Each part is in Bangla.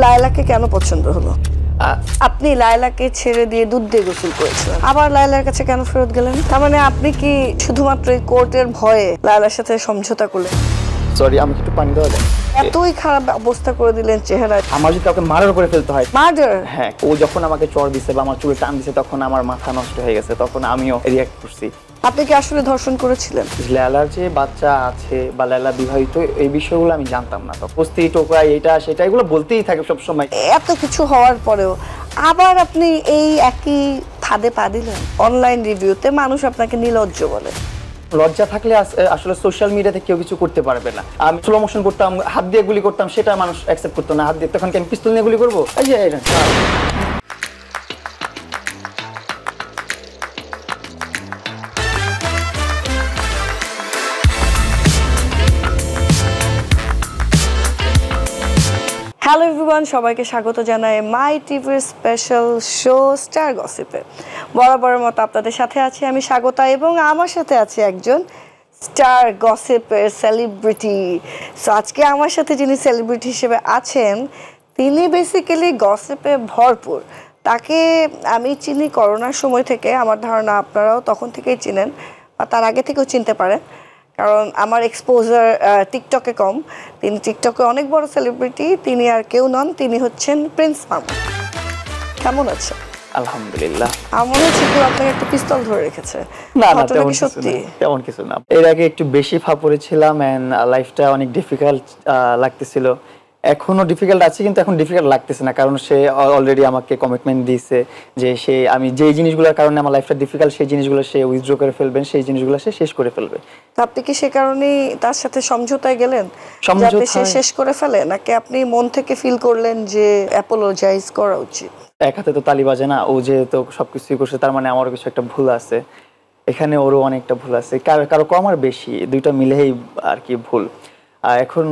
লায়লাকে কেন পছন্দ হলো? আপনি লায়লাকে ছেড়ে দিয়ে দুধ দিয়ে গোসল করেছিলেন, আবার লায়লার কাছে কেন ফেরত গেলেন? তার মানে আপনি কি শুধুমাত্র এই কোর্টের ভয়ে লায়লার সাথে সমঝোতা করলেন? সরি, আমাকে একটু পানি দেওয়া যায়? এতই খারাপ অবস্থা করে দিলেন চেহারা। আমার যদি কাউকে মার্ডার করে ফেলতে হয়। মার্ডার? হ্যাঁ, ও যখন আমাকে চড় দিছে বা আমার চুলে টান দিছে তখন আমার মাথা নষ্ট হয়ে গেছে, তখন আমিও রিঅ্যাক্ট করছি। আপনি কি আসলে ধর্ষণ করেছিলেন? লায়লার যে বাচ্চা আছে বা লায়লা বিবাহিত, এই বিষয়গুলো আমি জানতাম না। তো কুস্তি টোকরা এটা সেটা এগুলো বলতেই থাকে সবসময়। এত কিছু হওয়ার পরেও আবার আপনি এই একই ফাঁদে পা দিলেন। অনলাইন রিভিউতে মানুষ আপনাকে নির্লজ্জ বলে। লজ্জা থাকলে আসলে সোশ্যাল মিডিয়াতে কেউ কিছু করতে পারবে না। আমি স্লো মোশন করতাম, হাত দিয়ে গুলি করতাম, সেটা মানুষ অ্যাকসেপ্ট করতো না। হাত দিয়ে তখন কি আমি পিস্তল নিয়ে গুলি করবো? এই যে হ্যালো এভরিওয়ান, সবাইকে স্বাগত জানাই মাই টিভির স্পেশাল শো স্টার গসিপে। বরাবরের মতো আপনাদের সাথে আছি আমি স্বাগতা, এবং আমার সাথে আছে একজন স্টার গসিপের সেলিব্রিটি। সো আজকে আমার সাথে যিনি সেলিব্রিটি হিসেবে আছেন, তিনি বেসিক্যালি গসিপে ভরপুর। তাকে আমি চিনি করোনার সময় থেকে, আমার ধারণা আপনারাও তখন থেকেই চিনেন বা তার আগে থেকেও চিনতে পারেন, কারণ আমার এক্সপোজার টিকটকে কম। তিনি টিকটকে অনেক বড় সেলিব্রিটি। তিনি আর কেউ নন, তিনি হচ্ছেন প্রিন্স মামুন। কেমন আছে? আলহামদুলিল্লাহ। আমার হচ্ছে কেউ আপনাকে একটা পিস্তল ধরে রেখেছে। না না, তেমন কিছু না। এর আগে একটু বেশি পড়েছিলাম এন্ড লাইফটা অনেক ডিফিকাল্ট লাগতেছিল। এখনো ডিফিকাল্ট আছে, কিন্তু এখন ডিফিকাল্ট লাগতেছে না, কারণ সে অলরেডি আমাকে কমিটমেন্ট দিয়েছে যে আমি যে জিনিসগুলোর কারণে আমার লাইফটা ডিফিকাল্ট, সেই জিনিসগুলো সে উইথড্র করে ফেলবেন, সেই জিনিসগুলো সে শেষ করে ফেলবে। আপনি কি সে কারণেই তার সাথে সমঝোতায় গেলেন যাতে সে শেষ করে ফেলে, নাকি আপনি মন থেকে ফিল করলেন যে অ্যাপোলোজাইজ করা উচিত? এক হাতে তো তালি বাজে না। ও যেহেতু সবকিছুই করছে, তার মানে আমারও কিছু একটা ভুল আছে এখানে, ওরও অনেকটা ভুল আছে। কারো কম আর বেশি, দুইটা মিলেই আর কি ভুল। এখন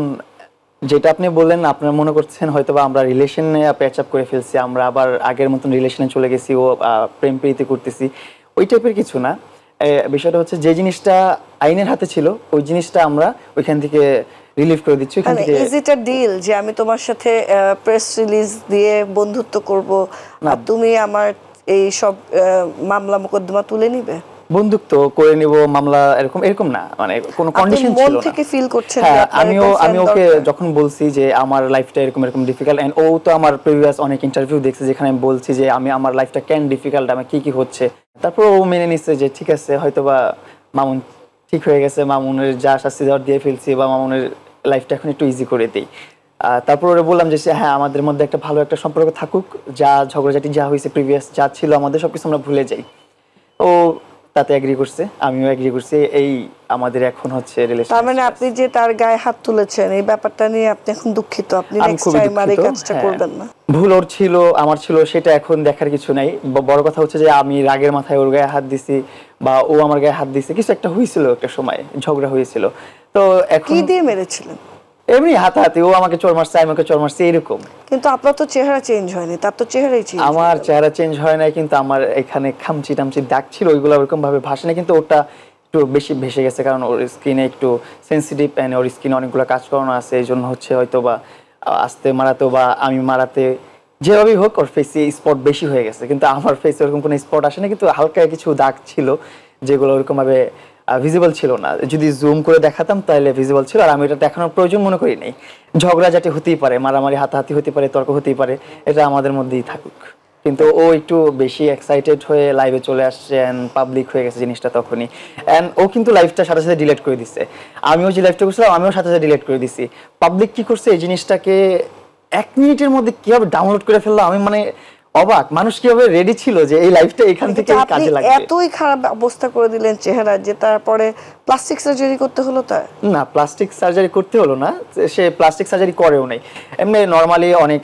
যেটা আপনি বললেন, আপনারা মনে করছেন হয়তোবা আমরা রিলেশনে প্যাচ আপ করে ফেলছি, আমরা আবার আগের মতন রিলেশনে চলে গেছি, ও প্রেম প্রীতি করতেছি, ওই টাইপের কিছু না। বিষয়টা হচ্ছে যে জিনিসটা আইনের হাতে ছিল, ওই জিনিসটা আমরা ওইখান থেকে রিলিভ করে দিচ্ছি। ওইখান থেকে ইজ ইট আ ডিল যে আমি তোমার সাথে প্রেস রিলিজ দিয়ে বন্ধুত্ব করব আর তুমি আমার এই সব মামলা মোকদ্দমা তুলে নিবে? বন্ধুত্ব করে নিব, মামলা এরকম না, মানে কোনো কন্ডিশন ছিল না। মন থেকে ফিল করছেন? হ্যাঁ, আমি ওকে যখন বলছি যে আমার লাইফটা এরকম ডিফিকাল্ট, এন্ড ও তো আমার প্রিভিয়াস অনেক ইন্টারভিউ দেখছে যেখানে আমি বলছি যে আমার লাইফটা কেন ডিফিকাল্ট, আমার কি হচ্ছে, তারপর ও মেনে নিচ্ছে যে ঠিক আছে, হয়তোবা মামুন ঠিক হয়ে গেছে, মামুনের যা শাস্তি দেওয়ার দিয়ে ফেলছি, বা মামুনের লাইফটা এখন একটু ইজি করে দিই। তারপর ওরা বললাম যে হ্যাঁ, আমাদের মধ্যে একটা ভালো একটা সম্পর্ক থাকুক, যা ঝগড়াঝাটি যা হয়েছে প্রিভিয়াস যা ছিল আমাদের সবকিছু আমরা ভুলে যাই। ও তাতে এগ্রি করছে, আমিও এগ্রি করছি। এই আমাদের এখন হচ্ছে রিলেশন। তার মানে আপনি যে তার গায়ে হাত তুলেছেন, এই ব্যাপারটা নিয়ে আপনি এখন দুঃখিত? আপনি নেক্সট টাইম আর এই কাজটা করবেন না? ভুল ওর ছিল, আমার ছিল, সেটা এখন দেখার কিছু নাই। বড় কথা হচ্ছে যে আমি রাগের মাথায় ওর গায়ে হাত দিছি, বা ও আমার গায়ে হাত দিছে, কিছু একটা হয়েছিল, একটা সময় ঝগড়া হয়েছিল। তো এখন কি দিয়ে মেরেছিলেন? এমনি হাতাহাতি, ও আমাকে চোর মারছে, আমাকে চোর মারছে, এরকম। কিন্তু আপনার তো চেহারা চেঞ্জ হয়নি, তার তো চেহারাই চেঞ্জ। আমার চেহারা চেঞ্জ হয় নাই, কিন্তু আমার এখানে খামচি টামচি দাগ ছিল, ওইগুলো ওরকম ভাবে ভাসে না, কিন্তু ওটা একটু বেশি ভেসে গেছে, কারণ ওর স্কিনে একটু সেন্সিটিভ, এন্ড ওর স্কিনে অনেকগুলো কাজ করানো আছে, এই জন্য হচ্ছে হয়তো বা আস্তে মারাতে বা আমি মারাতে যেভাবেই হোক ওর ফেসে স্পট বেশি হয়ে গেছে। কিন্তু আমার ফেসে ওরকম কোনো স্পট আসে না, কিন্তু হালকা কিছু দাগ ছিল যেগুলো ওরকম ভাবে ভিজিবল ছিল না। যদি জুম করে দেখাতাম তাহলে ভিজিবল ছিল, আর আমি এটা দেখানোর প্রয়োজন মনে করি নাই। ঝগড়াঝাটি হতেই পারে, মারামারি হাতাহাতি হতে পারে, তর্ক হতেই পারে, এটা আমাদের মধ্যেই থাকুক। কিন্তু ও একটু বেশি এক্সাইটেড হয়ে লাইভে চলে আসছে, এন্ড পাবলিক হয়ে গেছে জিনিসটা তখনই। এন্ড ও কিন্তু লাইভটা সাথে সাথে ডিলিট করে দিচ্ছে। আমিও যে লাইভটা করছিলাম, আমিও সাথে সাথে ডিলিট করে দিছি। পাবলিক কি করছে, এই জিনিসটাকে 1 মিনিটের মধ্যে কিভাবে ডাউনলোড করে ফেললো, আমি মানে অবাক। মানুষ কিভাবে রেডি ছিল যে এই লাইফটা এখান থেকে কাজে লাগবে। এতই খারাপ অবস্থা করে দিলেন চেহারা যে তারপরে প্লাস্টিক সার্জারি করতে হলো? তার না, প্লাস্টিক সার্জারি করতে হলো না, সে প্লাস্টিক সার্জারি করেও নাই। এমনি নরমালি অনেক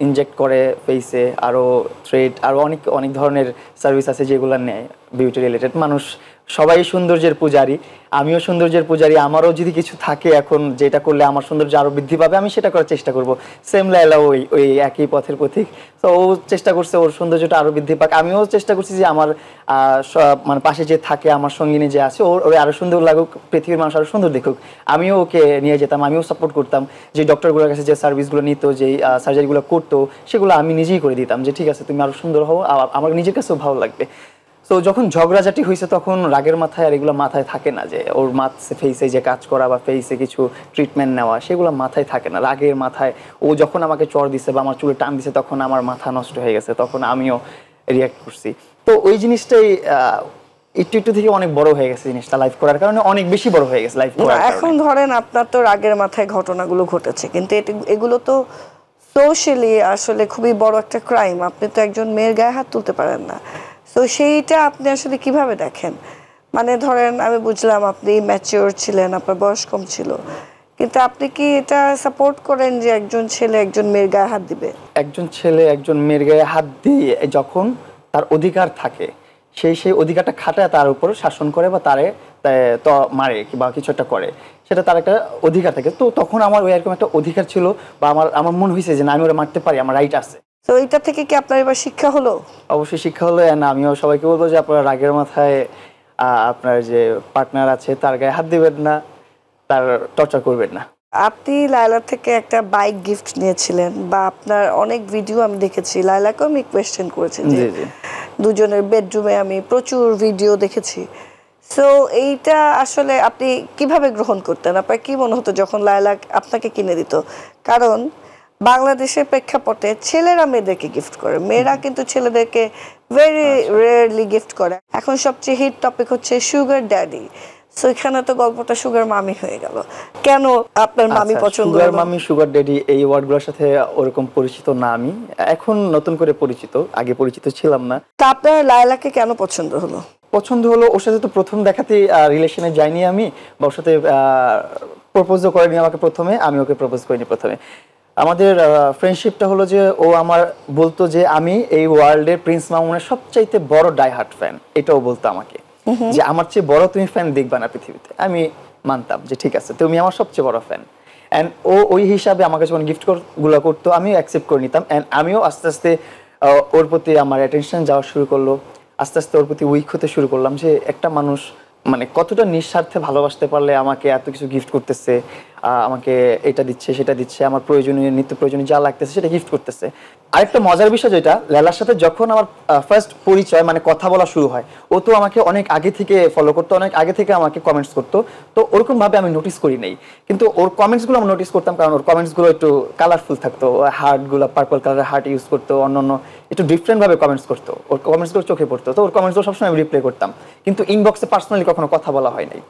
ইনজেক্ট করে ফেসে, আরো থ্রেড, আরো অনেক ধরনের সার্ভিস আছে যেগুলো নেয় বিউটি রিলেটেড। মানুষ সবাই সৌন্দর্যের পূজারী, আমিও সৌন্দর্যের পূজারী। আমারও যদি কিছু থাকে এখন যেটা করলে আমার সৌন্দর্য আরো বৃদ্ধি পাবে, আমি সেটা করার চেষ্টা করব। সেম লায়লা ওই ওই একই পথের পথিক। তো ও চেষ্টা করছে ওর সৌন্দর্যটা আরো বৃদ্ধি পাক, আমিও চেষ্টা করছি যে আমার মানে পাশে যে থাকে আমার সঙ্গিনী যে আছে ওর আরো সুন্দর লাগুক, পৃথিবীর মানুষ আরো সুন্দর দেখুক। আমিও ওকে নিয়ে যেতাম, আমিও সাপোর্ট করতাম। যে ডক্টরগুলোর কাছে যে সার্ভিসগুলো নিত, যে সার্জারিগুলো করতো, সেগুলো আমি নিজেই করে দিতাম যে ঠিক আছে তুমি আরো সুন্দর হও, আমার নিজের কাছেও ভালো লাগবে। তো যখন ঝগড়াঝাটি হয়েছে তখন রাগের মাথায় আর এগুলো মাথায় থাকে না, যে ওর ফেসে যে কাজ করা বা ফেসে কিছু ট্রিটমেন্ট নেওয়া সেগুলো মাথায় থাকে না। রাগের মাথায় ও যখন আমাকে চড় দিছে বা আমার চুলে টান দিছে তখন আমার মাথা নষ্ট হয়ে গেছে, তখন আমিও রিয়াক্ট করছি। তো ওই জিনিসটাই একটু একটু থেকে অনেক বড় হয়ে গেছে, জিনিসটা লাইফ করার কারণে অনেক বেশি বড় হয়ে গেছে লাইফ করার কারণে। এখন ধরেন আপনার তো রাগের মাথায় ঘটনাগুলো ঘটেছে, কিন্তু এগুলো তো সোশ্যালি আসলে খুবই বড় একটা ক্রাইম। আপনি তো একজন মেয়ের গায়ে হাত তুলতে পারেন না। তো সেইটা আপনি আসলে কিভাবে দেখেন? মানে ধরেন আমি বুঝলাম আপনি ম্যাচিওর ছিলেন, আপনার বয়স কম ছিল, কিন্তু আপনি কি এটা সাপোর্ট করেন যে একজন ছেলে একজন মেয়ের গায়ে হাত দিবে? একজন ছেলে একজন মেয়ের গায়ে হাত দিয়ে যখন তার অধিকার থাকে, সেই অধিকারটা খাটায় তার উপর শাসন করে বা তারে তো মারে বা কিছু একটা করে, সেটা তার একটা অধিকার থাকে। তো তখন আমার ওই এরকম একটা অধিকার ছিল বা আমার মনে হয়েছে যে না আমি ওরা মারতে পারি, আমার রাইট আছে। তো এইটা থেকে কি আপনার এবার শিক্ষা হলো? অবশ্যই শিক্ষা হলো। না আমিও সবাইকে বলবো যে আপনারা রাগের মাথায় আপনার যে পার্টনার আছে তার গায়ে হাত দিবেন না, তার টর্চার করবেন না। আপনি লায়লার থেকে একটা বাইক গিফট নিয়েছিলেন, বা আপনার অনেক ভিডিও আমি দেখেছি, লায়লাকে আমি কোয়েশ্চেন করেছি যে দুজনের বেডরুমে আমি প্রচুর ভিডিও দেখেছি। সো এইটা আসলে আপনি কিভাবে গ্রহণ করতেন? আপনার কি মনে হতো যখন লায়লা আপনাকে কিনে দিত? কারণ বাংলাদেশের প্রেক্ষাপটে ছেলেরা মেয়েদেরকে গিফট করে, মেয়েরা কিন্তু ছেলেদেরকে ভেরি রেয়ারলি গিফট করে। এখন সবচেয়ে হিট টপিক হচ্ছে সুগার ড্যাডি। সো এখানে তো গল্পটা সুগার মামি হয়ে গেল। কেন আপনার মামি পছন্দ? সুগার মামি, সুগার ড্যাডি এই ওয়ার্ডগুলোর সাথে ওরকম পরিচিত না আমি, এখন নতুন করে পরিচিত, আগে পরিচিত ছিলাম না। তা আপনার লায়লাকে কেন পছন্দ হলো? পছন্দ হলো ওর সাথে তো প্রথম দেখাতেই রিলেশনে যাইনি আমি, বা ওর সাথে প্রপোজও করেনি আমাকে প্রথমে, আমি ওকে প্রপোজ করিনি প্রথমে। আমাদের ফ্রেন্ডশিপটা হলো যে ও আমার বলতো যে আমি এই ওয়ার্ল্ডের প্রিন্স মামুনের সবচাইতে বড় ডাই হার্ট ফ্যান, এটাও বলতো আমাকে, যে আমার চেয়ে বড় তুমি ফ্যান দেখবা না পৃথিবীতে। আমি মানতাম যে ঠিক আছে তুমি আমার সবচেয়ে বড় ফ্যান। অ্যান্ড ও ওই হিসাবে আমাকে যখন গিফট গুলো করতো আমিও অ্যাকসেপ্ট করে নিতাম। অ্যান্ড আমিও আস্তে আস্তে ওর প্রতি আমার অ্যাটেনশন যাওয়া শুরু করলো, আস্তে আস্তে ওর প্রতি উইক হতে শুরু করলাম যে একটা মানুষ মানে কতটা নিঃস্বার্থে ভালোবাসতে পারলে আমাকে এত কিছু গিফট করতেছে, আমাকে এটা দিচ্ছে সেটা দিচ্ছে, আমার প্রয়োজনীয় নিত্য প্রয়োজনীয় যা লাগতেছে সেটা গিফট করতেছে। আরেকটা মজার বিষয় যেটা, লায়লার সাথে যখন আমার ফার্স্ট পরিচয় মানে কথা বলা শুরু হয়, ও তো আমাকে অনেক আগে থেকে ফলো করতো, অনেক আগে থেকে আমাকে কমেন্টস করতো। তো ওরকম ভাবে আমি নোটিস করি নাই, কিন্তু ওর কমেন্টসগুলো আমি নোটিস করতাম, কারণ ওর কমেন্টসগুলো একটু কালারফুল থাকতো, হার্টগুলো পার্পল কালারের হার্ট ইউজ করতো, অন্য একটু ডিফারেন্ট ভাবে কমেন্টস করতো, ওর কমেন্টসগুলো চোখে পড়তো। তো ওর কমেন্টসগুলো সবসময় আমি রিপ্লাই করতাম, কিন্তু ইনবক্সে পার্সোনালি কখনো কথা বলা হয় নাই।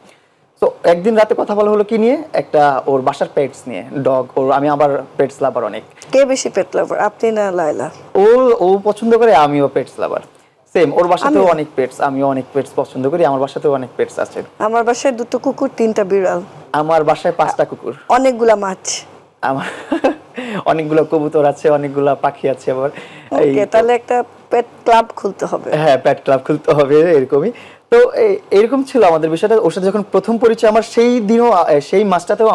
তো একদিন রাতে কথা বলা হলো কি নিয়ে, একটা ওর বাসার পেটস নিয়ে, ডগ। ওর আমি আবার পেটস লাভার অনেক। কে বেশি পেট লাভার, আপনি না লায়লা? ও পছন্দ করে, আমিও পেটস লাভার। সেম, ওর বাসাতেও অনেক পেটস, আমিও অনেক পেটস পছন্দ করি, আমার বাসাতেও অনেক পেটস আছে। আমার বাসায় 2টো কুকুর, 3টা বিড়াল। আমার বাসায় 5টা কুকুর, অনেকগুলা মাছ, আমার অনেকগুলো কবুতর আছে, অনেকগুলো পাখি আছে আবার। ওকে, তাহলে একটা পেট ক্লাব খুলতে হবে। হ্যাঁ, পেট ক্লাব খুলতে হবে, এরকমই। তো এরকম ছিল আমাদের বিষয়টা। ওর সাথে যখন প্রথম পরিচয় আমার, সেই দিনও সেই মাসটাতেও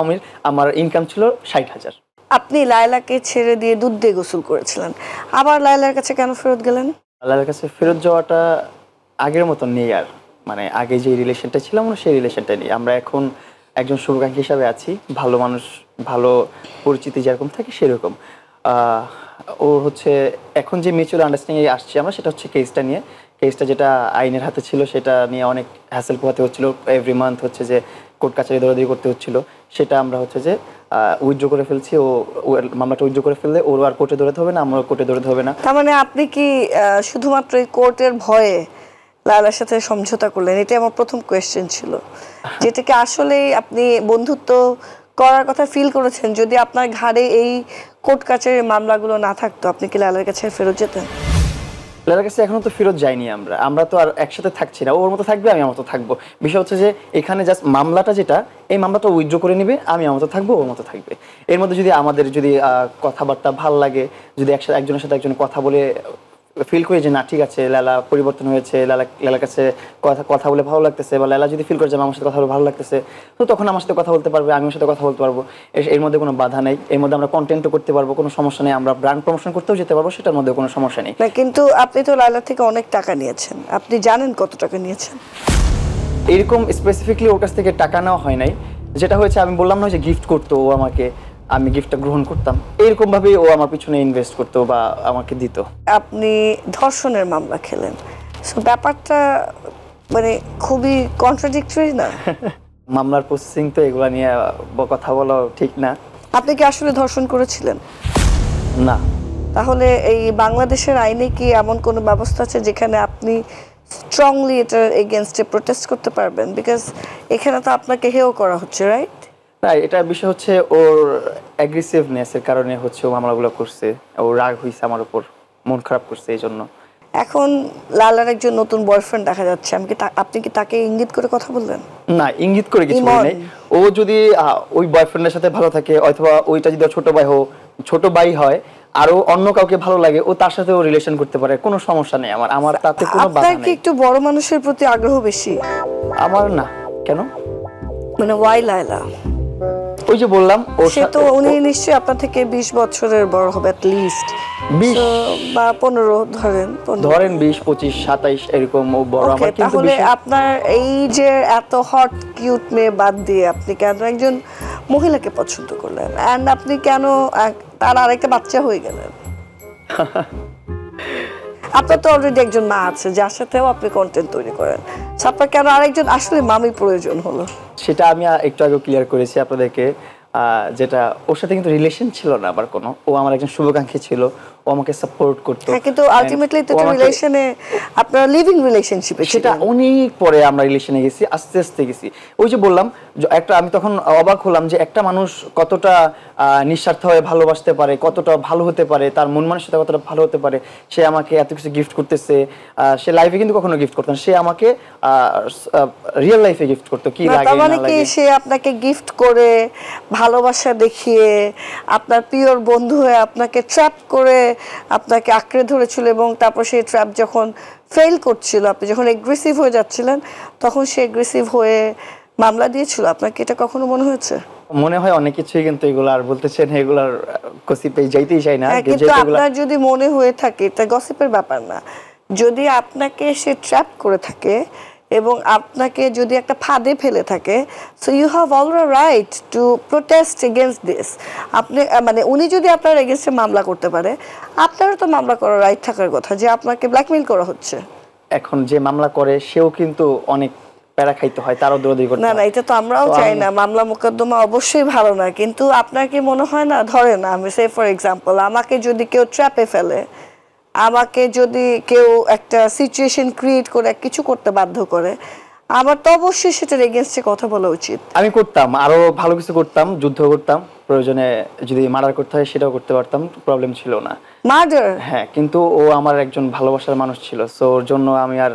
আমার ইনকাম ছিল 60,000। আপনি লায়লাকে ছেড়ে দিয়ে দুধ দিয়ে গোসল করেছিলেন, আবার লায়লার কাছে কেন ফেরত গেলেন? লায়লার কাছে ফেরত যাওয়াটা আগের মতো নেই আর, মানে আগে যে রিলেশনটা ছিলাম সেই রিলেশনটা নেই। আমরা এখন একজন শুভাকাঙ্ক্ষী হিসাবে আছি, ভালো মানুষ, ভালো পরিচিতি যেরকম থাকে সেরকম। ও হচ্ছে এখন যে মিউচুয়াল আন্ডারস্ট্যান্ডিং আসছে আমরা, সেটা হচ্ছে কেসটা যেটা আইনের হাতে ছিল সেটা নিয়ে অনেক হ্যাসেল পোহাতে হচ্ছিল, এভরি মান্থ হচ্ছে যে কোর্ট কাছারি দৌড়াদৌড়ি করতে হচ্ছিল। সেটা আমরা হচ্ছে যে উইথড্র করে ফেলছি। ও মামলাটা উইথড্র করে ফেললে ওর আর কোর্টে দৌড়াতে হবে না, আমার কোর্টে দৌড়াতে হবে না। তার মানে আপনি কি শুধুমাত্র এই কোর্টের ভয়ে লায়লার সাথে সমঝোতা করলেন? এটা আমার প্রথম কোয়েশ্চেন ছিল, যেটাকে আসলে আপনি বন্ধুত্ব করার কথা ফিল করেছেন। যদি আপনার ঘাড়ে এই কোর্ট কাছারির মামলাগুলো না থাকতো, আপনি কি লায়লার কাছে ফেরত যেতেন? লায়লার কাছে এখনো তো ফেরত যাইনি আমরা তো আর একসাথে থাকছি না। ওর মতো থাকবে, আমি আমার মতো থাকবো। বিষয় হচ্ছে যে এখানে জাস্ট মামলাটা যেটা, এই মামলাটা উইথড্র করে নিবে, আমি আমার মতো থাকবো, ওর মতো থাকবে। এর মধ্যে যদি আমাদের কথাবার্তা ভাল লাগে, যদি একজনের সাথে একজন কথা বলে ফিল করি যে না ঠিক আছে লালা পরিবর্তন হয়েছে, লালার কাছে কথা বলে ভালো লাগতেছে, বা লালা যদি ফিল করে যে আমার সাথে কথা বলে ভালো লাগতেছে, তো তখন আমার সাথে কথা বলতে পারবে, আমি ওর সাথে কথা বলতে পারবো। এর মধ্যে কোনো বাধা নেই, এর মধ্যে আমরা কন্টেন্টও করতে পারবো, কোনো সমস্যা নেই, আমরা ব্র্যান্ড প্রমোশন করতেও যেতে পারবো, সেটার মধ্যে কোনো সমস্যা নেই। না কিন্তু আপনি তো লায়লা থেকে অনেক টাকা নিয়েছেন, আপনি জানেন কত টাকা নিয়েছেন? এরকম স্পেসিফিকলি ওর কাছ থেকে টাকা নেওয়া হয় নাই। যেটা হয়েছে আমি বললাম না যে গিফট করতো ও আমাকে, আমি গিফটটা গ্রহণ করতাম, এরকম ভাবেই ও আমার পিছনে ইনভেস্ট করতো বা আমাকে দিত। আপনি ধর্ষণের মামলা খেলেন, সো ব্যাপারটা মানে খুবই কন্ট্রাডিক্টরি না? মামলার প্রসেসিং তো এগুলা নিয়ে কথা বলা ঠিক না। আপনি কি আসলে ধর্ষণ করেছিলেন? না। তাহলে এই বাংলাদেশের আইনে কি এমন কোনো ব্যবস্থা আছে যেখানে আপনি স্ট্রংলি এটার এগেনস্টে প্রোটেস্ট করতে পারবেন? বিকজ এখানে তো আপনাকে হেয় করা হচ্ছে, রাইট? তাই এটা বিষয় হচ্ছে ওর অ্যাগ্রেসিভনেসের কারণে হচ্ছে ও মামলাগুলো করছে, ও রাগ হইছে আমার উপর, মন খারাপ করছে এই জন্য। এখন লালার একজন নতুন বয়ফ্রেন্ড দেখা যাচ্ছে, আপনি কি তাকে ইঙ্গিত করে কথা বললেন? না, ইঙ্গিত করে কিছু বলি নাই। ও যদি ওই বয়ফ্রেন্ডের সাথে ভালো থাকে, অথবা ওইটা যদি ছোট ভাই হয়, আরো অন্য কাউকে ভালো লাগে, ও তার সাথে ও রিলেশন করতে পারে, কোনো সমস্যা নেই আমার তাতে কোনো বাধা আপনার কি নেই। একটু বড় মানুষের প্রতি আগ্রহ বেশি? আমার না। কেন? মানে ওয়াই লায়লা? ওই যে বললাম সে তো উনি নিশ্চয়ই আপনার থেকে 20 বছরের বড় হবে অ্যাট লিস্ট, 20 বা 15 ধরেন 20, 25, 27 এরকম ও বড় আমার, কিন্তু তাহলে আপনার এই যে এত হট কিউট মেয়ে বাদ দিয়ে আপনি কেন একজন মহিলাকে পছন্দ করলেন, এন্ড আপনি কেন তার আরেকটা বাচ্চা হয়ে গেলেন? আপনার তো অলরেডি একজন মা আছে যার সাথেও আপনি কন্টেন্ট তৈরি করেন, আপনার কেন আরেকজন আসলে মামি প্রয়োজন হলো? সেটা আমি একটু আগে ক্লিয়ার করেছি আপনাদেরকে, যেটা ওর সাথে কিন্তু রিলেশন ছিল না আবার কোনো, ও আমার একজন শুভাকাঙ্ক্ষী ছিল, ও আমাকে সাপোর্ট করতো। হ্যাঁ, কিন্তু আলটিমেটলি তো রিলেশনে আপনারা লিভিং রিলেশনশিপে, সেটা অনেক পরে আমরা রিলেশনে গেছি, আস্তে আস্তে গেছি। ওই যে বললাম আমি তখন অবাক হলাম যে একটা মানুষ কতটা নিঃস্বার্থভাবে ভালোবাসতে পারে, কতটা ভালো হতে পারে, তার মন মানসিকতা কতটা ভালো হতে পারে। সে আমাকে এত কিছু গিফট করতেছে, সে লাইফে কিন্তু কখনো গিফট করতো না, সে আমাকে রিয়েল লাইফে গিফট করতো। কি লাগে তার মানে কি সে আপনাকে গিফট করে, ভালোবাসা দেখিয়ে, আপনার পিওর বন্ধু হয়ে আপনাকে ট্র্যাপ করে আপনাকে আঁকড়ে ধরেছিল, এবং তারপর সেই ট্র্যাপ যখন ফেল করছিল, আপনি যখন এগ্রেসিভ হয়ে যাচ্ছিলেন, তখন সে এগ্রেসিভ হয়ে মামলা দিয়েছিল? আপনাকে এটা কখনো মনে হয়েছে? মনে হয় অনেক কিছুই, কিন্তু এগুলো আর বলতেছেন, এগুলার গসিপে যাইতেই চাই না। কিন্তু আপনার যদি মনে হয়ে থাকে, এটা গসিপের ব্যাপার না, যদি আপনাকে সে ট্র্যাপ করে থাকে এবং আপনাকে যদি একটা ফাঁদে ফেলে থাকে, so you have all the right to protest against this. আপনি মানে উনি যদি আপনার এগেইনস্টে মামলা করতে পারে, আপনারও তো মামলা করার রাইট থাকার কথা, যে আপনাকে ব্ল্যাকমেইল করা হচ্ছে। এখন যে মামলা করে সেও কিন্তু অনেক প্যারা খাইতে হয়, তারও দৌড়াদৌড়ি করতে হয়। না, এটা তো আমরাও চাই না, মামলা মোকদ্দমা অবশ্যই ভালো না, কিন্তু আপনার কি মনে হয় না, ধরেন আমি সে ফর এক্সাম্পল, আমাকে যদি কেউ ট্র্যাপে ফেলে, আমাকে যদি কেউ একটা সিচুয়েশন ক্রিয়েট করে কিছু করতে বাধ্য করে, আমার তো অবশ্যই সেটার এগেইনস্টে কথা বলা উচিত। আমি করতাম, আরো ভালো কিছু করতাম, যুদ্ধ করতাম, প্রয়োজনে যদি মার্ডার করতে হয় সেটাও করতে পারতাম, প্রবলেম ছিল না। মার্ডার? হ্যাঁ, কিন্তু ও আমার একজন ভালোবাসার মানুষ ছিল, সো ওর জন্য আমি আর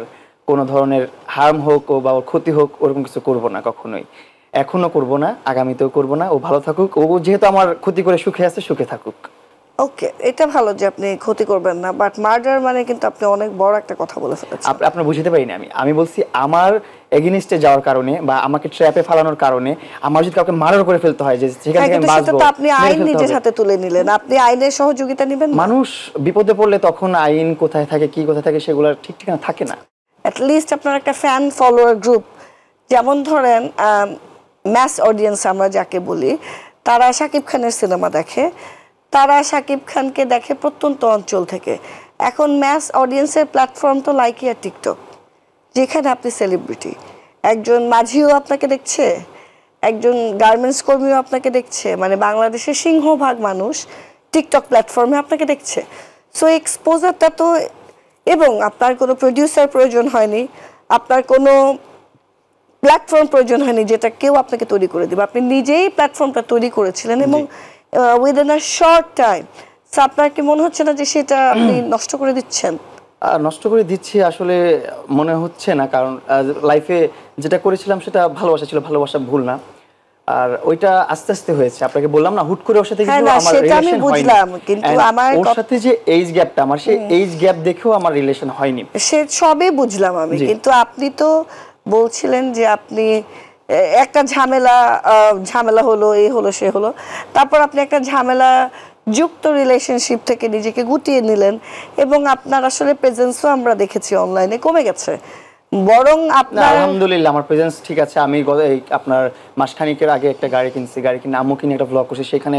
কোনো ধরনের হার্ম হোক বা ওর ক্ষতি হোক ওরকম কিছু করব না কখনোই, এখনো করব না, আগামীতেও করব না। ও ভালো থাকুক, ও যেহেতু আমার ক্ষতি করে সুখে আছে, সুখে থাকুক। ওকে, এটা ভালো যে আপনি ক্ষতি করবেন না, বাট মার্ডার মানে কিন্তু আপনি অনেক বড় একটা কথা বলে ফেলেছেন। আপনার বুঝতে পারিনি, আমি বলছি আমার এগেইনস্টে যাওয়ার কারণে বা আমাকে ট্র্যাপে ফেলানোর কারণে আমার যদি কাউকে মার্ডার করে ফেলতে হয়, যে সেখান থেকে আমি বাঁচবো, আপনি আইন নিজের হাতে তুলে নিলেন, আপনি আইনের সহযোগিতা নেবেন। মানুষ বিপদে পড়লে তখন আইন কোথায় থাকে, কি কোথায় থাকে, সেগুলো ঠিক ঠিকানা থাকে না। অ্যাট লিস্ট আপনার একটা ফ্যান ফলোয়ার গ্রুপ, যেমন ধরেন ম্যাস অডিয়েন্স আমরা যাকে বলি, তারা শাকিব খানের সিনেমা দেখে, তারা শাকিব খানকে দেখে প্রত্যন্ত অঞ্চল থেকে। এখন ম্যাস অডিয়েন্সের প্ল্যাটফর্ম তো লাইকি আর টিকটক, যেখানে আপনি সেলিব্রিটি, একজন মাঝিও আপনাকে দেখছে, একজন গার্মেন্টস কর্মীও আপনাকে দেখছে, মানে বাংলাদেশের সিংহভাগ মানুষ টিকটক প্ল্যাটফর্মে আপনাকে দেখছে। সো এক্সপোজারটা তো, এবং আপনার কোনো প্রডিউসার প্রয়োজন হয়নি, আপনার কোনো প্ল্যাটফর্ম প্রয়োজন হয়নি যেটা কেউ আপনাকে তৈরি করে দেবে, আপনি নিজেই প্ল্যাটফর্মটা তৈরি করেছিলেন, এবং within a short time. So আপনার কি মনে হচ্ছে না যে সেটা আপনি নষ্ট করে দিচ্ছেন? নষ্ট করে দিচ্ছি আসলে মনে হচ্ছে না, কারণ লাইফে যেটা করেছিলাম সেটা ভালোবাসা ছিল, ভালোবাসা ভুল না। আর ওইটা আস্তে আস্তে হয়েছে, আপনাকে বললাম না হুট করে ওর সাথে হ্যাঁ, কিন্তু না, আমার সেটা আমি রিলেশন হয়নি। বুঝলাম, কিন্তু And আমার ওর সাথে যে এইজ গ্যাপটা, আমার সেই এইজ গ্যাপ দেখেও আমার রিলেশন হয়নি। সে সবই বুঝলাম আমি, জি। কিন্তু আপনি তো বলছিলেন যে আপনি একটা ঝামেলা হলো, এই হলো সে হলো, তারপর আপনি একটা ঝামেলা যুক্ত রিলেশনশিপ থেকে নিজেকে গুটিয়ে নিলেন, এবং আপনার আসলে প্রেজেন্সও আমরা দেখেছি অনলাইনে কমে গেছে, বরং না আপনার আলহামদুলিল্লাহ আমার প্রেজেন্স ঠিক আছে। আমি এই আপনার মাসখানিকের আগে একটা গাড়ি কিনছি, গাড়ি কিনে আম্মু কিনে একটা ব্লগ করছি, সেখানে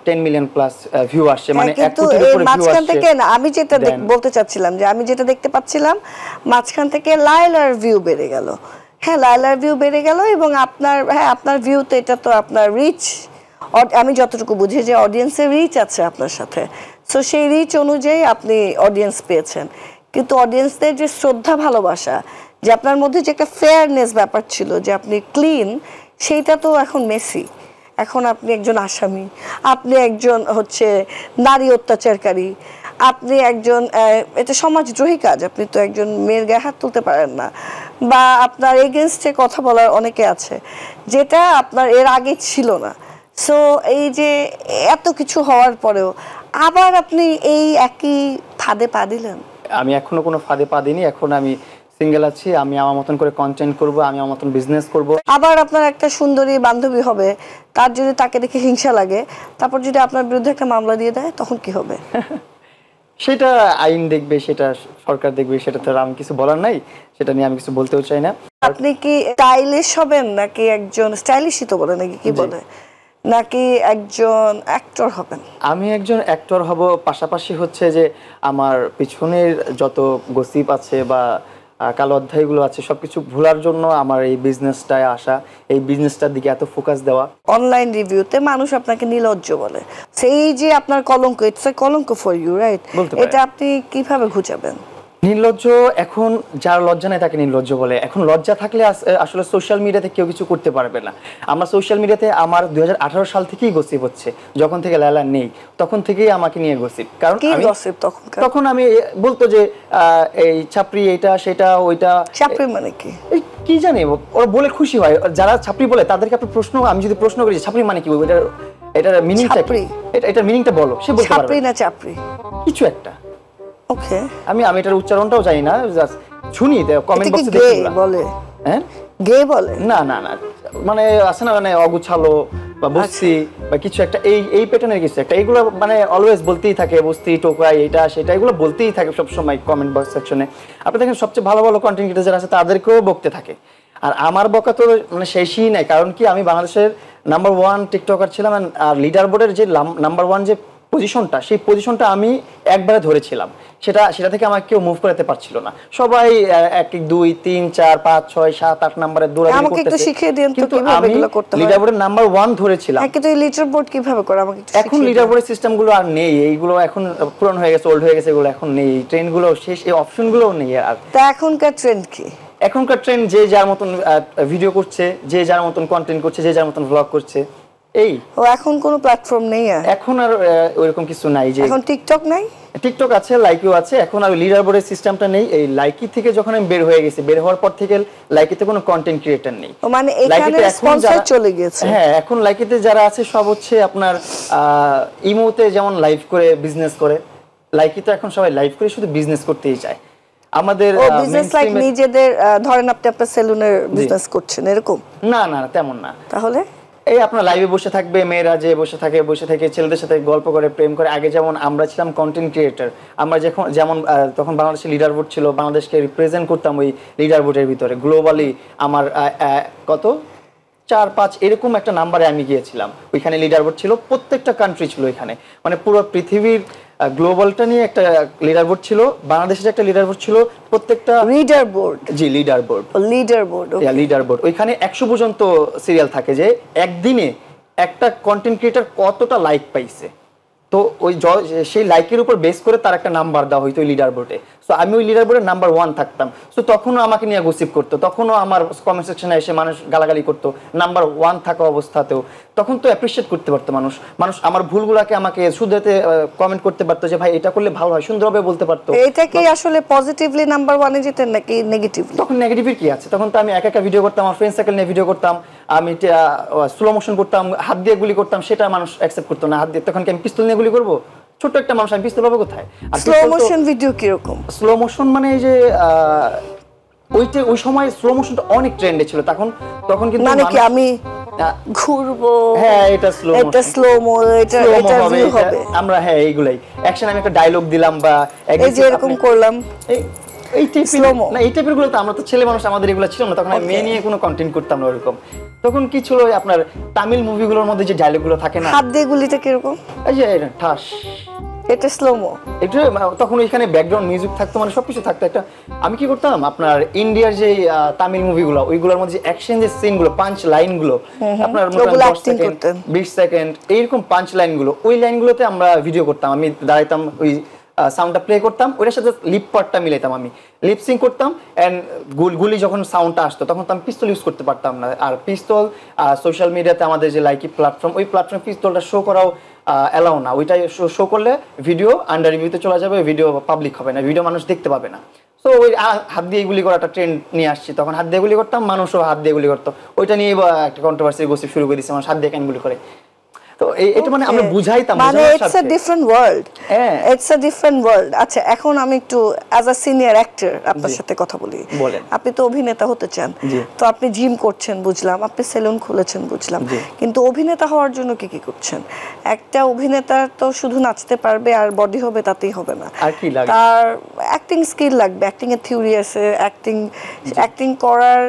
10 মিলিয়ন প্লাস ভিউ আসছে, মানে 1 কিন্তু কোটির এর উপরে ভিউ মাঝখান আসছে। থেকে না, আমি যেটা বলতে চাচ্ছিলাম যে আমি যেটা দেখতে পাচ্ছিলাম মাঝখান থেকে লাইলার ভিউ বেড়ে গেল। হ্যাঁ, লাইলার ভিউ বেড়ে গেল, এবং আপনার ভিউতে এটা তো আপনার রিচ, আমি যতটুকু বুঝি যে অডিয়েন্সের রিচ আছে আপনার সাথে, সো সেই রিচ অনুযায়ী আপনি অডিয়েন্স পেয়েছেন। কিন্তু অডিয়েন্সদের যে শ্রদ্ধা ভালোবাসা, যে আপনার মধ্যে যে একটা ফেয়ারনেস ব্যাপার ছিল, যে আপনি ক্লিন, সেইটা তো এখন মেসি। এখন আপনি একজন আসামি, আপনি একজন হচ্ছে নারী অত্যাচারকারী, আপনি একজন এটা সমাজদ্রোহী কাজ, আপনি তো একজন মেয়ের গায়ে হাত তুলতে পারেন না, বা আপনার এগেনস্টে কথা বলার অনেকে আছে, যেটা আপনার এর আগে ছিল না। সো এই যে এত কিছু হওয়ার পরেও আবার আপনি এই একই ফাঁদে পা দিলেন। আমি এখনো কোনো ফাঁদে পা দিইনি, এখন আমি সিঙ্গেল আছি, আমি আমার মতন করে কন্টেন্ট করব, আমি আমার মতন বিজনেস করব। আবার আপনার একটা সুন্দরী বান্ধবী হবে, তার যদি তাকে দেখে হিংসা লাগে, তারপর যদি আপনার বিরুদ্ধে একটা মামলা দিয়ে দেয়, তখন কি হবে? সেটা আইন দেখবে, সেটা সরকার দেখবে, সেটা তো আর আমি কিছু বলার নাই, সেটা নিয়ে আমি কিছু বলতেও চাই না। আপনি কি স্টাইলিশ হবেন, নাকি একজন স্টাইলিশই তো বলে নাকি কি বলে, নাকি একজন অ্যাক্টর হবেন? আমি একজন অ্যাক্টর হব, পাশাপাশি হচ্ছে যে আমার পিছনের যত গসিপ আছে বা কালো অধ্যায়গুলো আছে সবকিছু ভোলার জন্য আমার এই বিজনেসটায় আসা, এই বিজনেসটার দিকে এত ফোকাস দেওয়া। অনলাইন রিভিউতে মানুষ আপনাকে নির্লজ্জ বলে, সেই যে আপনার কলঙ্ক, ইটস এ কলঙ্ক ফর ইউ, রাইট? এটা আপনি কিভাবে ঘুচাবেন? নির্লজ্জ, এখন যার লজ্জা নেই তাকে নির্লজ্জ বলে। এখন লজ্জা থাকলে আসলে সোশ্যাল মিডিয়াতে কেউ কিছু করতে পারবে না। আমরা সোশ্যাল মিডিয়াতে আমার 2018 সাল থেকেই গসিপ হচ্ছে, যখন থেকে লায়লা নেই তখন থেকেই আমাকে নিয়ে গসিপ। কারণ কি গসিপ তখন আমি বলতো যে এই ছাপরি, এটা সেটা ওইটা। ছাপরি মানে কি? কি জানি, ওরা বলে খুশি হয়, যারা ছাপরি বলে তাদেরকে আপনি আমি যদি প্রশ্ন করি ছাপরি মানে কি, এটার মিনিংটা কি, এটার মিনিংটা বলো, সে বলতে পারবে। ছাপরি না চাপরি কিছু একটা। ওকে, আমি এটার উচ্চারণটাও জানি না, জাস্ট শুনি কমেন্ট বক্সে দেখি দেখি বলে। হ্যাঁ, গে বলে না না না, মানে আছে না, মানে অগুছালো বা বস্তি বা কিছু একটা, এই প্যাটার্নের কিছু একটা, এইগুলো মানে অলওয়েজ বলতেই থাকে, বস্তি টোকাই এটা সেটা, এগুলো বলতেই থাকে সব সময় কমেন্ট বক্স সেকশনে। আপনি দেখেন সবচেয়ে ভালো ভালো কন্টেন্ট ক্রিয়েটর যারা আছে তাদেরকেও বকতে থাকে, আর আমার বকা তো মানে শেষই নাই। কারণ কি, আমি বাংলাদেশের নাম্বার 1 টিকটকার ছিলাম, আর লিডার বোর্ডের যে নাম্বার 1 যে পজিশনটা, সেই পজিশনটা আমি একবারে ধরেছিলাম, সেটা থেকে আমাকে কেউ মুভ করাতে পারছিল না। সবাই 1 2 3 4 5 6 7 8 নম্বরে দৌড়াদৌড়ি করতেছে। আমাকে একটু শিখিয়ে দেন তো কিভাবে এগুলো করতে হয়। লিডার বোর্ডের নাম্বার 1 ধরেছিলাম। হ্যাঁ, কিন্তু এই লিডার বোর্ড কিভাবে করে আমাকে একটু এখন লিডার বোর্ডের সিস্টেমগুলো আর নেই, এইগুলো এখন পুরানো হয়ে গেছে, ওল্ড হয়ে গেছে, এগুলো এখন নেই, ট্রেন্ডগুলো শেষ, এই অপশনগুলোও নেই। আর তা এখনকার ট্রেন্ড কি? এখনকার ট্রেন্ড যে যার মতন ভিডিও করছে, যে যার মতন কন্টেন্ট করছে, যে যার মতন ব্লগ করছে, এই। ও, এখন কোনো প্ল্যাটফর্ম নেই আর? এখন আর ওইরকম কিছু নাই। যে এখন টিকটক নাই? টিকটক আছে, লাইকিও আছে, এখন আর লিডার বোর্ডের সিস্টেমটা নেই। এই লাইকি থেকে যখন আমি বের হয়ে গেছি, বের হওয়ার পর থেকে লাইকিতে কোনো কন্টেন্ট ক্রিয়েটর নেই। ও, মানে এখানে স্পন্সর চলে গেছে। হ্যাঁ, এখন লাইকিতে যারা আছে সব হচ্ছে আপনার ইমোতে যেমন লাইভ করে বিজনেস করে, লাইকিতে এখন সবাই লাইভ করে শুধু বিজনেস করতেই চায়। আমাদের বিজনেস লাইক নিজেদের, ধরেন আপনি আপনার সেলুনের বিজনেস করছেন এরকম? না না, তেমন না। তাহলে এই আপনার লাইভে বসে থাকবে, মেয়েরা যে বসে থেকে ছেলেদের সাথে গল্প করে, প্রেম করে। আগে যেমন আমরা ছিলাম কন্টেন্ট ক্রিয়েটর, আমরা যেমন তখন বাংলাদেশের লিডার বোর্ড ছিল, বাংলাদেশকে রিপ্রেজেন্ট করতাম ওই লিডার বোর্ডের ভিতরে। গ্লোবালি আমার কত 4-5 এরকম একটা নাম্বারে আমি গিয়েছিলাম, ওইখানে লিডার বোর্ড ছিল, প্রত্যেকটা কান্ট্রি ছিল ওইখানে, মানে পুরো পৃথিবীর গ্লোবালটা নিয়ে একটা লিডার বোর্ড ছিল, বাংলাদেশের একটা লিডার বোর্ড ছিল, প্রত্যেকটা লিডার বোর্ড। জি, লিডার বোর্ড। লিডার বোর্ড ওইখানে 100 পর্যন্ত সিরিয়াল থাকে, যে একদিনে একটা কন্টেন্ট ক্রিয়েটর কতটা লাইক পাইছে, তো ওই সেই লাইকের উপর বেস করে তার একটা নাম্বার দেওয়া হইতো ওই লিডার বোর্ডে। সো আমি ওই লিডার বোর্ডের নাম্বার 1 থাকতাম। সো তখনও আমাকে নিয়ে গসিপ করতো, তখনও আমার কমেন্ট সেকশনে এসে মানুষ গালাগালি করতো নাম্বার 1 থাকা অবস্থাতেও। তখন তো অ্যাপ্রিশিয়েট করতে পারতো মানুষ আমার ভুলগুলোকে আমাকে শুধরাতে কমেন্ট করতে পারতো, যে ভাই এটা করলে ভালো হয়, সুন্দরভাবে বলতে পারতো। এটা কি আসলে পজিটিভলি নাম্বার 1 এ যেতেন নাকি নেগেটিভলি? তখন নেগেটিভের কি আছে, তখন তো আমি একা ভিডিও করতাম, আমার ফ্রেন্ড সার্কেল নিয়ে ভিডিও করতাম, আমি স্লো মোশন করতাম, হাত দিয়ে গুলি করতাম, সেটা মানুষ অ্যাকসেপ্ট করতো না। হাত দিয়ে তখন কি আমি পিস্তল নিয়ে গুলি করবো? ছোট্ট একটা মানুষ, আমি পিস্তল পাবো কোথায়? আর স্লো মোশন ভিডিও কিরকম? স্লো মোশন মানে এই যে ওই সময় স্লো মোশনটা অনেক ট্রেন্ডে ছিল। তখন তখন কিন্তু মানে কি আমি ঘুরবো, হ্যাঁ এটা স্লো মোশন, এটা স্লো মো, এটা ভিউ হবে, আমরা হ্যাঁ এইগুলাই অ্যাকশন, আমি একটা ডায়লগ দিলাম বা এই যে এরকম করলাম, এই টাইপের না, এই টাইপের গুলো তো আমরা তো ছেলে মানুষ, আমাদের এগুলো ছিল না তখন। আমি মেয়ে নিয়ে কোনো কন্টেন্ট করতাম না ওরকম। তখন কি ছিল আপনার তামিল মুভিগুলোর মধ্যে যে ডায়লগ গুলো থাকে না, হাত দিয়ে গুলিটা কিরকম? এই যে ঠাস, এটা স্লোমো একটু। তখন ওইখানে ব্যাকগ্রাউন্ড মিউজিক থাকতো, মানে সবকিছু থাকতো একটা। আমি কি করতাম আপনার ইন্ডিয়ার যে তামিল মুভিগুলো, ওইগুলোর মধ্যে অ্যাকশন যে সিনগুলো, পাঞ্চ লাইনগুলো, আপনার 10 সেকেন্ড 20 সেকেন্ড এইরকম পাঞ্চ লাইনগুলো, ওই লাইনগুলোতে আমরা ভিডিও করতাম। আমি দাঁড়াইতাম, ওই সাউন্ডটা প্লে করতাম, ওইটার সাথে লিপ পার্টটা মিলাইতাম, আমি লিপসিং করতাম। অ্যান্ড গুলি যখন সাউন্ডটা আসতো তখন তো আমি পিস্তল ইউজ করতে পারতাম না। আর পিস্তল সোশ্যাল মিডিয়াতে আমাদের যে লাইকি প্ল্যাটফর্ম, ওই প্ল্যাটফর্মে পিস্তলটা শো করাও অ্যালাউ না। ওইটাই শো করলে ভিডিও আন্ডার রিভিউতে চলে যাবে, ভিডিও পাবলিক হবে না, ভিডিও মানুষ দেখতে পাবে না। তো ওই হাত দিয়ে গুলি করা একটা ট্রেন্ড নিয়ে আসছি, তখন হাত দিয়ে গুলি করতাম, মানুষও হাত দিয়ে গুলি করতো। ওইটা নিয়ে একটা কন্ট্রোভার্সি গসিপ শুরু করে দিচ্ছে, মানুষ হাত দিয়ে কেন গুলি করে। তো এটা মানে আমরা বুঝাইতাম, মানে it's a different world, it's a different world. আচ্ছা, এখন আমি একটু অ্যাজ আ সিনিয়র অ্যাক্টর আপনার সাথে কথা বলি। আপনি তো অভিনেতা হতে চান, তো আপনি জিম করছেন বুঝলাম, আপনি সেলুন খুলেছেন বুঝলাম, কিন্তু অভিনেতা হওয়ার জন্য কি কি করছেন? একটা অভিনেতা তো শুধু নাচতে পারবে আর বডি হবে তাতেই হবে না, আর কি লাগে? তার অ্যাক্টিং স্কিল লাগবে, অ্যাক্টিং এর থিওরি আছে, অ্যাক্টিং করার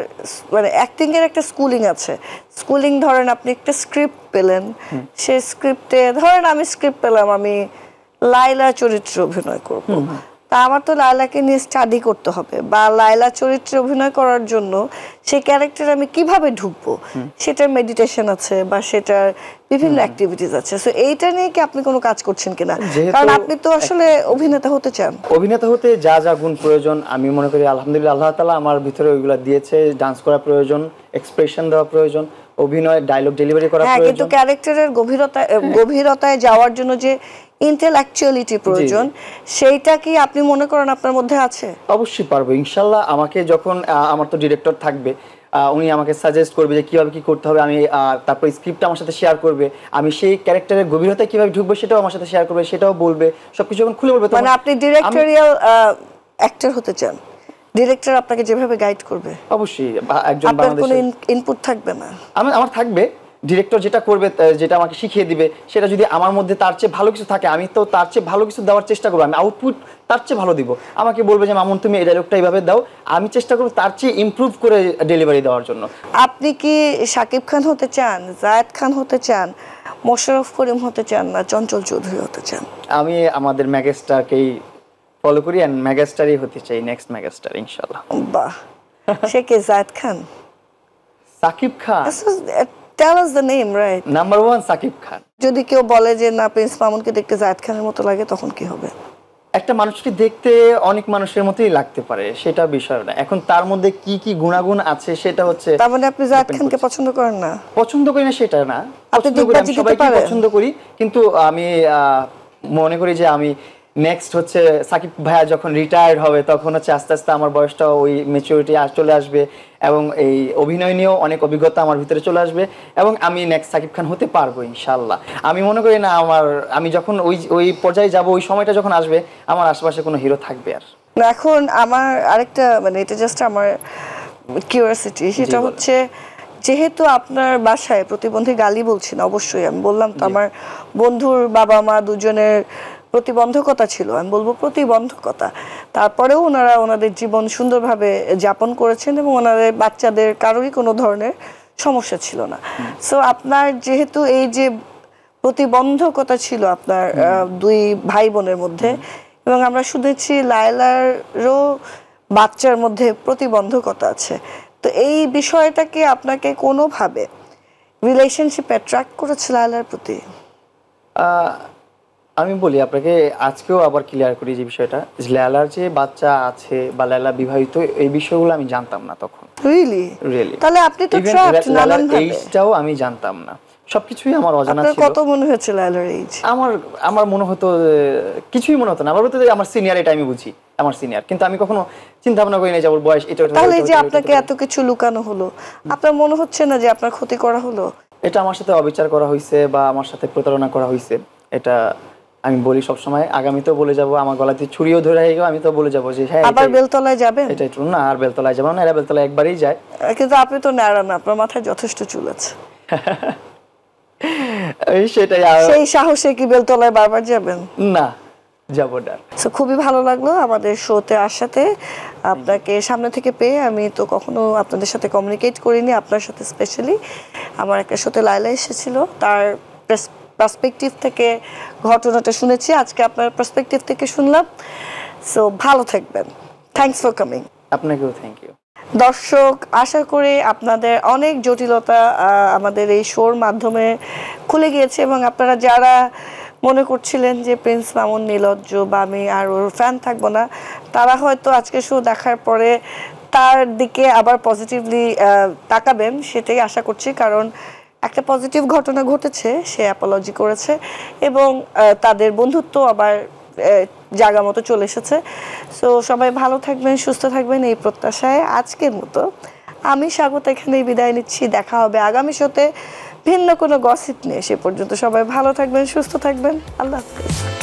মানে অ্যাক্টিং এর একটা স্কুলিং আছে। স্কুলিং ধরেন আপনি একটা স্ক্রিপ্ট পেলেন, সে স্ক্রিপ্টে ধরেন আমি স্ক্রিপ্ট পেলাম আমি লায়লা চরিত্রে অভিনয় করব, তা আমার তো লায়লাকে নিয়ে স্টাডি করতে হবে, বা লায়লা চরিত্রে অভিনয় করার জন্য সেই ক্যারেক্টারে আমি কিভাবে ঢুকবো সেটার মেডিটেশন আছে বা সেটার বিভিন্ন অ্যাক্টিভিটিস আছে। সো এইটা নিয়ে কি আপনি কোনো কাজ করছেন কিনা? কারণ আপনি তো আসলে অভিনেতা হতে চান। অভিনেতা হতে যা যা গুণ প্রয়োজন আমি মনে করি আলহামদুলিল্লাহ আল্লাহ তাআলা আমার ভিতরে ওইগুলো দিয়েছে। ডান্স করা প্রয়োজন, এক্সপ্রেশন দেওয়া প্রয়োজন, অভিনয় ডায়লগ ডেলিভারি করা প্রয়োজন, কিন্তু ক্যারেক্টারের গভীরতায় যাওয়ার জন্য যে ইন্টেলেকচুয়ালিটি প্রয়োজন, সেইটা কি আপনি মনে করেন আপনার মধ্যে আছে? অবশ্যই পারবো ইনশাআল্লাহ। আমাকে যখন আমার তো ডিরেক্টর থাকবে, উনি আমাকে সাজেস্ট করবে যে কিভাবে কি করতে হবে, আমি তারপর স্ক্রিপ্টটা আমার সাথে শেয়ার করবে, আমি সেই ক্যারেক্টারের গভীরতায় কিভাবে ঢুকবো সেটাও আমার সাথে শেয়ার করবে, সেটাও বলবে, সবকিছু যখন খুলে বলবে। মানে আপনি ডিরেক্টরিয়াল অ্যাক্টর হতে চান, ডিরেক্টর আপনাকে যেভাবে গাইড করবে অবশ্যই একজন আপনার কোনো ইনপুট থাকবে না? আমার থাকবে। ডিরেক্টর যেটা করবে, যেটা আমাকে শিখিয়ে দিবে, সেটা যদি আমার মধ্যে তার চেয়ে ভালো কিছু থাকে, আমি তো তার চেয়ে ভালো কিছু দেওয়ার চেষ্টা করবো, আমি আউটপুট তার চেয়ে ভালো দিব। আমাকে বলবে যে মামুন তুমি এই ডায়লগটা এইভাবে দাও, আমি চেষ্টা করবো তার চেয়ে ইমপ্রুভ করে ডেলিভারি দেওয়ার জন্য। আপনি কি শাকিব খান হতে চান, জায়েদ খান হতে চান, মোশাররফ করিম হতে চান, না চঞ্চল চৌধুরী হতে চান? আমি আমাদের মেগাস্টারকেই ফলো করি এন্ড মেগাস্টারই হতে চাই, নেক্সট মেগাস্টার ইনশাআল্লাহ। বাহ, সে কে? Zayed Khan, Shakib Khan? Tell us the name, right? Number 1 Shakib Khan. যদি কেউ বলে যে না প্রিন্স মামুনকে দেখতে জায়েদ খানের মতো লাগে, তখন কি হবে? একটা মানুষকে দেখতে অনেক মানুষের মতোই লাগতে পারে, সেটা বিষয় না। এখন তার মধ্যে কি কি গুণাগুণ আছে সেটা হচ্ছে। তার মানে আপনি জায়েদ খানকে পছন্দ করেন না? পছন্দ করি না সেটা না, সবাইকে পছন্দ করি, কিন্তু আমি মনে করি যে আমি নেক্সট হচ্ছে সাকিব ভাইয়া যখন রিটায়ার্ড হবে তখন হচ্ছে আস্তে আস্তে আমার বয়সটা ওই ম্যাচুরিটি চলে আসবে এবং এই অভিনয় নিয়েও অনেক অভিজ্ঞতা আমার ভিতরে চলে আসবে এবং আমি নেক্সট সাকিব খান হতে পারবো ইনশাআল্লাহ। আমি মনে করি না আমি যখন ওই পর্যায়ে যাব, ওই সময়টা যখন আসবে আমার আশেপাশে কোনো হিরো থাকবে আর। এখন আমার আরেকটা মানে এটা জাস্ট আমার কিউরিওসিটি, সেটা হচ্ছে যেহেতু আপনার বাসায় প্রতিবন্ধী গালি বলছি না, অবশ্যই আমি বললাম তো আমার বন্ধুর বাবা মা দুজনের প্রতিবন্ধকতা ছিল, আমি বলবো প্রতিবন্ধকতা, তারপরেও ওনারা ওনাদের জীবন সুন্দরভাবে যাপন করেছেন এবং ওনাদের বাচ্চাদের কারোরই কোনো ধরনের সমস্যা ছিল না। সো আপনার যেহেতু এই যে প্রতিবন্ধকতা ছিল আপনার দুই ভাই বোনের মধ্যে, এবং আমরা শুনেছি লায়লারও বাচ্চার মধ্যে প্রতিবন্ধকতা আছে, তো এই বিষয়টাকে আপনাকে কোনোভাবে রিলেশনশিপ অ্যাট্রাক্ট করেছে লায়লার প্রতি? আমি বলি আপনাকে, আজকেও আবার ক্লিয়ার করি যে বিষয়টা, লায়লার যে বাচ্চা আছে বা লায়লা বিবাহিত, এই বিষয়গুলো আমি জানতাম না তখন। রিয়েলি? তাহলে আপনি তো ট্র্যাপড নানান ভাবে। এইটাও আমি জানতাম না, সবকিছুই আমার অজানা ছিল। আপনার কত মনে হচ্ছে লায়লার এইজ? আমার মনে হতো কিছুই মনে হতো না, আমার সিনিয়র, এটা আমি বুঝি আমার সিনিয়র, কিন্তু আমি কখনো চিন্তা ভাবনা করি না যে ওর বয়স এটা। তাহলে যে আপনাকে এত কিছু লুকানো হলো, আপনার মনে হচ্ছে না যে আপনার ক্ষতি করা হলো? এটা আমার সাথে অবিচার করা হয়েছে বা আমার সাথে প্রতারণা করা হয়েছে, এটা আমি বলি সবসময়, আগামীতেও বলে যাব। আমার গলাতে ছুরিও ধরে গেল, আমি তো বলে যাব যে হ্যাঁ আবার বেলতলায় যাবেন। এটা একটু না, আর বেলতলায় যাবো না, এরা বেলতলায় একবারই যায়। কিন্তু আপনি তো ন্যাড়া না, আপনার মাথায় যথেষ্ট চুল আছে। সেটাই। সেই সাহসে কি বেলতলায় বারবার যাবেন? না, যাব না। সো খুবই ভালো লাগলো আমাদের শোতে আসাতে, আপনাকে সামনে থেকে পেয়ে। আমি তো কখনো আপনাদের সাথে কমিউনিকেট করিনি, আপনার সাথে স্পেশালি। আমার একটা শোতে লাইলা এসেছিল, তার পার্সপেক্টিভ থেকে ঘটনাটা শুনেছি, আজকে আপনার পার্সপেক্টিভ থেকে শুনলাম। সো ভালো থাকবেন, থ্যাঙ্কস ফর কামিং। আপনাকেও থ্যাংক ইউ। দর্শক, আশা করি আপনাদের অনেক জটিলতা আমাদের এই শোর মাধ্যমে খুলে গিয়েছে, এবং আপনারা যারা মনে করছিলেন যে প্রিন্স মামুন নির্লজ্জ বা আমি আর ওর ফ্যান থাকবো না, তারা হয়তো আজকে শো দেখার পরে তার দিকে আবার পজিটিভলি তাকাবেন, সেটাই আশা করছি। কারণ একটা পজিটিভ ঘটনা ঘটেছে, সে অ্যাপোলজি করেছে এবং তাদের বন্ধুত্ব আবার জায়গা মতো চলে এসেছে। সো সবাই ভালো থাকবেন, সুস্থ থাকবেন, এই প্রত্যাশায় আজকের মতো আমি স্বাগত এখানেই বিদায় নিচ্ছি। দেখা হবে আগামী শোতে ভিন্ন কোনো গসিপ নিয়ে। সে পর্যন্ত সবাই ভালো থাকবেন, সুস্থ থাকবেন। আল্লাহ হাফেজ।